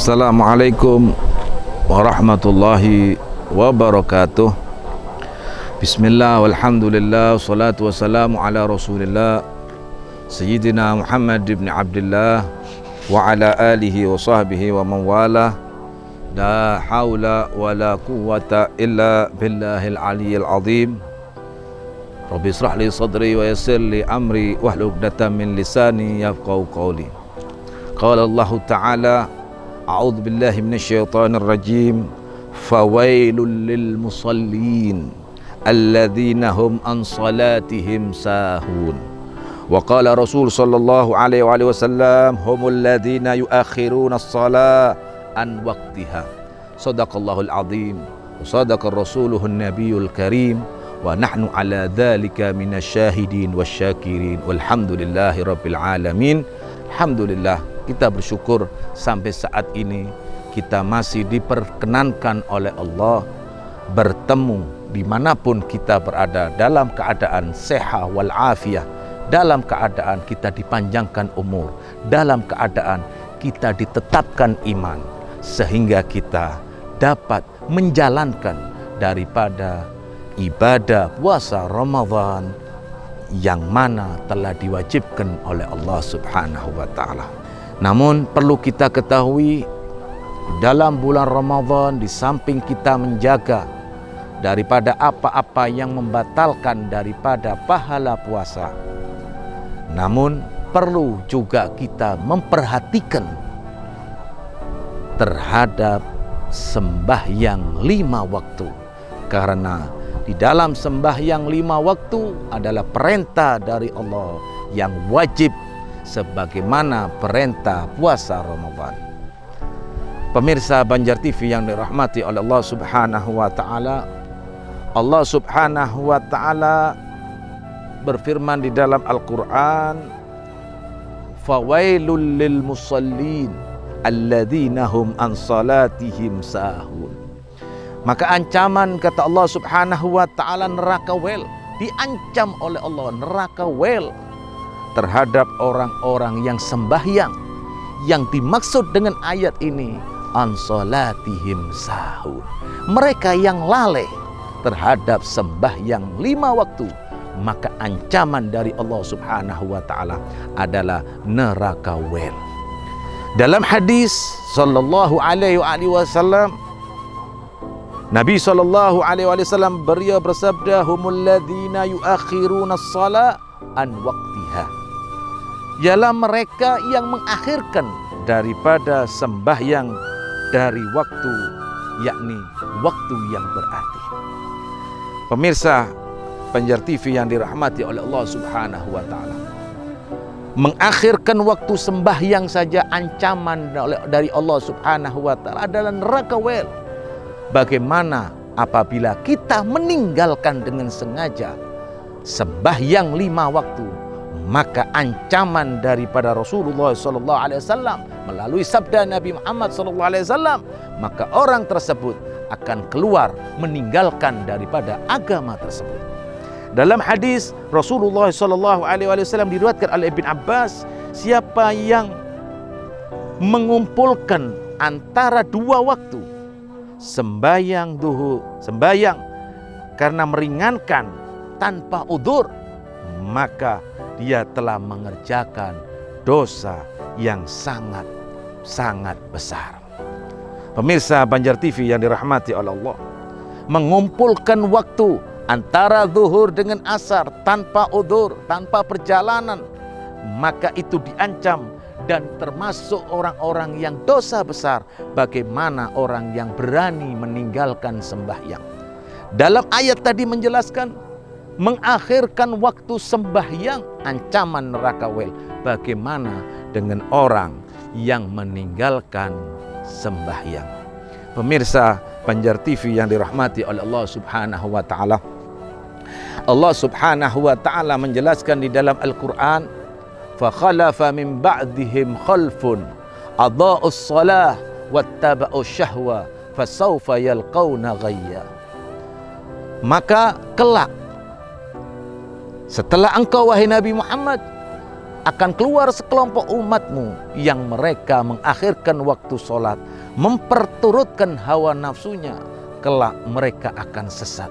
Assalamualaikum warahmatullahi wabarakatuh. Bismillah walhamdulillah, salatu wassalamu ala rasulillah Sayyidina Muhammad ibn Abdullah wa ala alihi wa sahbihi wa man wala. La hawla wa la quwwata illa billahil aliyyil azim. Rabbi israh li sadri wa yassir li amri wahlul 'uqdatam min lisani yafqahu qawli. Qala Allah Ta'ala, a'udzu billahi minasyaitonir rajim. Fawailul lil musallin alladzina hum an salatihim sahun. Wa qala Rasul sallallahu alaihi wasallam, humul ladzina yuakhiruna as-salat an waqtiha. Shadaqallahul azim wa sadaqar rasuluhun nabiyul karim wa nahnu ala dzalika minasyahidin wasyakirin walhamdulillahi rabbil alamin. Alhamdulillah, kita bersyukur sampai saat ini kita masih diperkenankan oleh Allah bertemu dimanapun kita berada dalam keadaan sehat wal afiyah, dalam keadaan kita dipanjangkan umur, dalam keadaan kita ditetapkan iman, sehingga kita dapat menjalankan daripada ibadah puasa Ramadan yang mana telah diwajibkan oleh Allah Subhanahu wa Ta'ala. Namun perlu kita ketahui, dalam bulan Ramadan di samping kita menjaga daripada apa-apa yang membatalkan daripada pahala puasa, namun perlu juga kita memperhatikan terhadap sembahyang 5 waktu. Karena di dalam sembahyang 5 waktu adalah perintah dari Allah yang wajib sebagaimana perintah puasa Ramadan. Pemirsa Banjar TV yang dirahmati oleh Allah Subhanahu wa Ta'ala, Allah Subhanahu wa Ta'ala berfirman di dalam Al-Quran, fawailul lil musallin alladzina hum an salatihim sahun. Maka ancaman, kata Allah Subhanahu wa Ta'ala, neraka wel, diancam oleh Allah neraka wel terhadap orang-orang yang sembahyang. Yang dimaksud dengan ayat ini, an salatihim sahun, mereka yang lalai terhadap sembahyang 5 waktu. Maka ancaman dari Allah Subhanahu wa Ta'ala adalah neraka wel. Dalam hadis sallallahu alaihi wasallam, Nabi sallallahu alaihi wasallam beliau bersabda, humul ladzina yuakhiruna as-salat an waqtiha. Ialah mereka yang mengakhirkan daripada sembahyang dari waktu, yakni waktu yang berarti. Pemirsa Banjar TV yang dirahmati oleh Allah Subhanahu wa Ta'ala, mengakhirkan waktu sembahyang saja ancaman dari Allah Subhanahu wa Ta'ala adalah neraka wel. Bagaimana apabila kita meninggalkan dengan sengaja sembahyang 5 waktu? Maka ancaman daripada Rasulullah SAW melalui sabda Nabi Muhammad SAW, maka orang tersebut akan keluar meninggalkan daripada agama tersebut. Dalam hadis Rasulullah SAW diriwayatkan oleh Ibn Abbas, siapa yang mengumpulkan antara 2 waktu, sembahyang duhur, sembahyang karena meringankan tanpa udzur, maka dia telah mengerjakan dosa yang sangat besar. Pemirsa Banjar TV yang dirahmati oleh Allah, mengumpulkan waktu antara zuhur dengan asar tanpa udzur, tanpa perjalanan, maka itu diancam dan termasuk orang-orang yang dosa besar. Bagaimana orang yang berani meninggalkan sembahyang? Dalam ayat tadi menjelaskan mengakhirkan waktu sembahyang ancaman neraka wel. Bagaimana dengan orang yang meninggalkan sembahyang? Pemirsa Banjar TV yang dirahmati oleh Allah Subhanahu wa Ta'ala, Allah Subhanahu wa Ta'ala menjelaskan di dalam Al-Quran, fa khalafa min ba'dihim khalfun adha'us shalah wattaba'us syahwa fasawfa yalqawna ghayya. Maka kelak setelah engkau wahai Nabi Muhammad akan keluar sekelompok umatmu yang mereka mengakhirkan waktu sholat memperturutkan hawa nafsunya, kelak mereka akan sesat.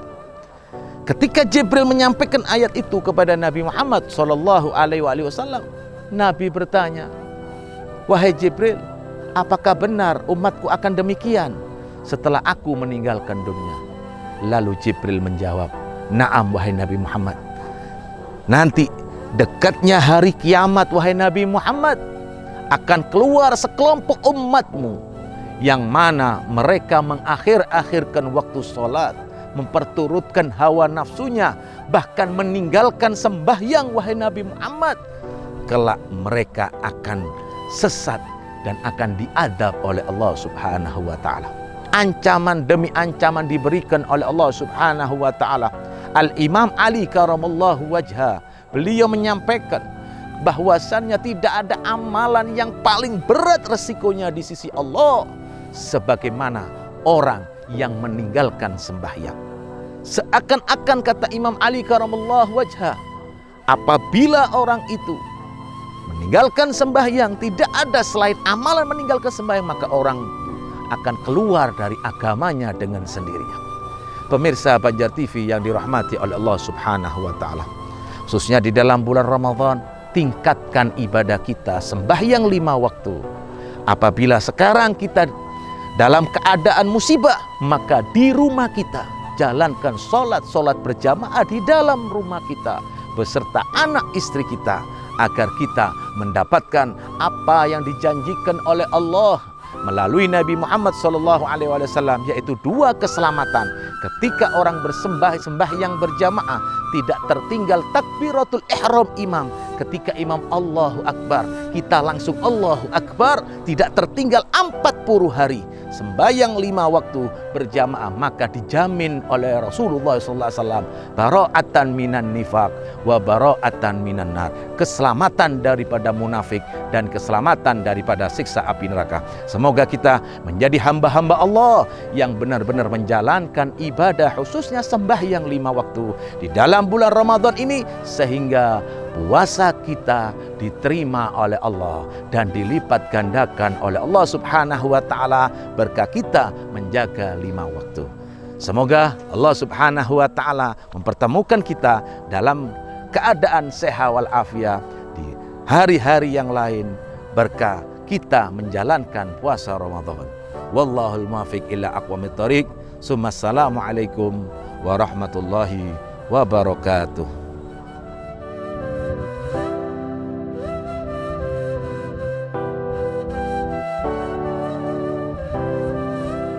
Ketika Jibril menyampaikan ayat itu kepada Nabi Muhammad SAW, Nabi bertanya, "Wahai Jibril, apakah benar umatku akan demikian setelah aku meninggalkan dunia?" Lalu Jibril menjawab, "Na'am wahai Nabi Muhammad. Nanti dekatnya hari kiamat wahai Nabi Muhammad, akan keluar sekelompok umatmu yang mana mereka mengakhir-akhirkan waktu sholat, memperturutkan hawa nafsunya, bahkan meninggalkan sembahyang wahai Nabi Muhammad. Kelak mereka akan sesat dan akan diadab oleh Allah Subhanahu wa ta'ala." Ancaman demi ancaman diberikan oleh Allah Subhanahu wa ta'ala. Al-Imam Ali karamallahu wajha, beliau menyampaikan bahwasannya tidak ada amalan yang paling berat resikonya di sisi Allah sebagaimana orang yang meninggalkan sembahyang. Seakan-akan, kata Imam Ali karamallahu wajha, apabila orang itu meninggalkan sembahyang, tidak ada selain amalan meninggalkan sembahyang, maka orang akan keluar dari agamanya dengan sendirinya. Pemirsa Banjar TV yang dirahmati oleh Allah Subhanahu wa ta'ala, khususnya di dalam bulan Ramadan, tingkatkan ibadah kita sembahyang 5 waktu. Apabila sekarang kita dalam keadaan musibah, maka di rumah kita jalankan sholat berjamaah di dalam rumah kita beserta anak istri kita, agar kita mendapatkan apa yang dijanjikan oleh Allah melalui Nabi Muhammad SAW, yaitu 2 keselamatan. Ketika orang bersembahyang berjamaah, tidak tertinggal takbiratul ihram imam. Ketika imam Allahu Akbar, kita langsung Allahu Akbar, tidak tertinggal 40 hari. Sembahyang 5 waktu berjamaah, maka dijamin oleh Rasulullah SAW bara'atan minan nifaq wa bara'atan minan nar, keselamatan daripada munafik dan keselamatan daripada siksa api neraka. Semoga kita menjadi hamba-hamba Allah yang benar-benar menjalankan ibadah, khususnya sembahyang 5 waktu di dalam bulan Ramadan ini, sehingga puasa kita diterima oleh Allah dan dilipat gandakan oleh Allah Subhanahu wa ta'ala berkat kita menjaga 5 waktu. Semoga Allah Subhanahu wa ta'ala mempertemukan kita dalam keadaan sehat walafiat di hari-hari yang lain berkah kita menjalankan puasa Ramadan. Wallahul muwaffiq ila aqwamit thoriq. Assalamualaikum warahmatullahi wabarakatuh.